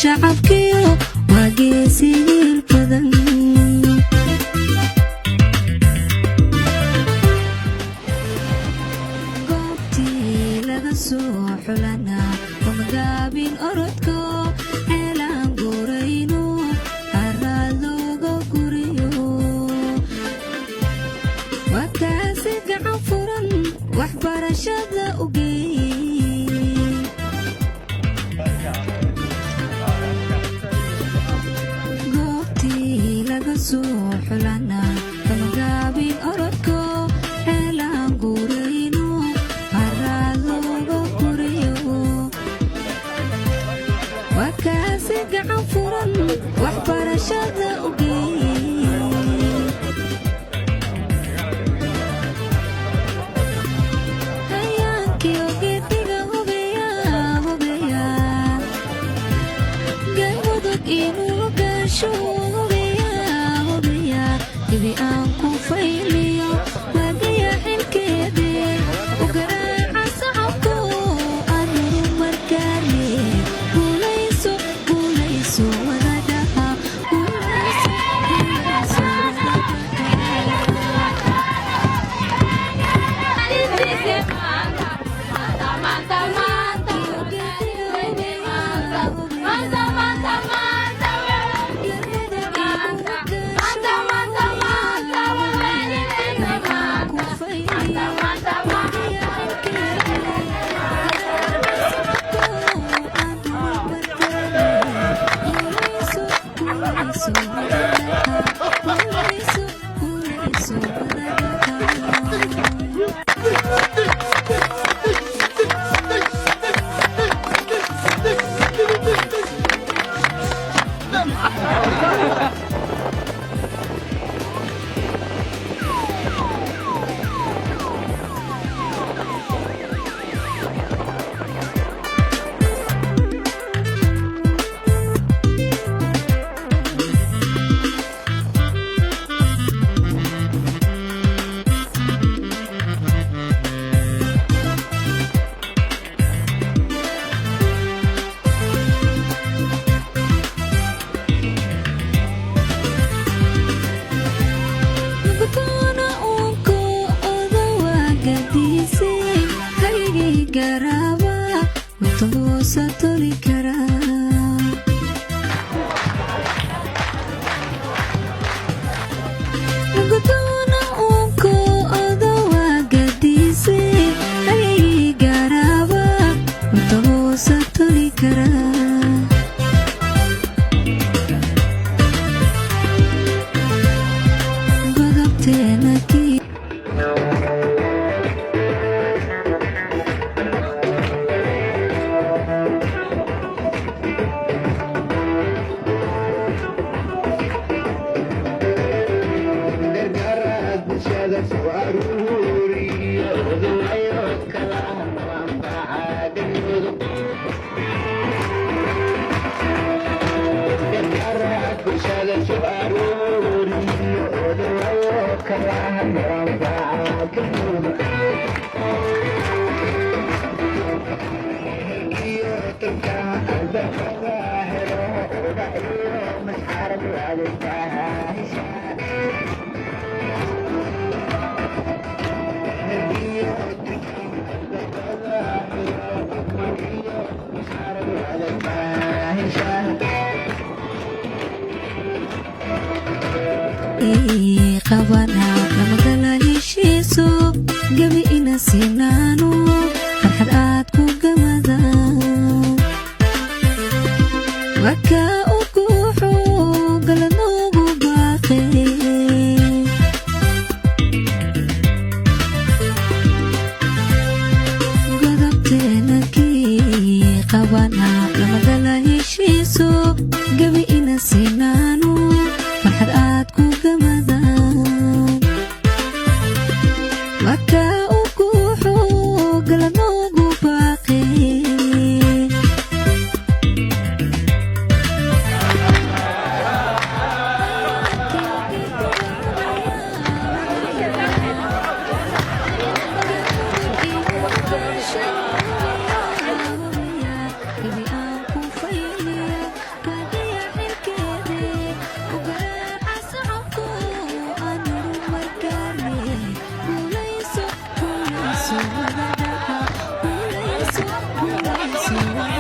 shacabkiyo waa geesiyiil badan goobtii laga soo xulana kumagaabin orodko heelaan guurayno haraad looga guriyo waa kaasi gacan furan waxbarashada u geey goobtii laga soo xulana kumagaabin orodko heelaan guurayno haraad looga guriyo waa kaasi gacan furan waxbarashada u geey hayaankii geediga hubeya galmudug inuu gaasho hubeya dibi aan ku fayliyo waagaya xilkeede u garaaca sacabko aan horumarkaane guulayso guulayso wadadhaha guulayso guulayso gudona uunko odawa gadiise haygay garaaba watahoosa toli karaa gudona uunko odawa gadiise haygay garaaba watahoosa toli karaa godobteena kii qabana lamagala heshiiso gabi ina siinaano farxad aad ku gamada waka u guuxo galanoogu baaqe godobteena kii qabana lamagala heshiiso gabi ina siinaano farxad aad ku gamada waka u guuxo galanoogu baaqe heshiiso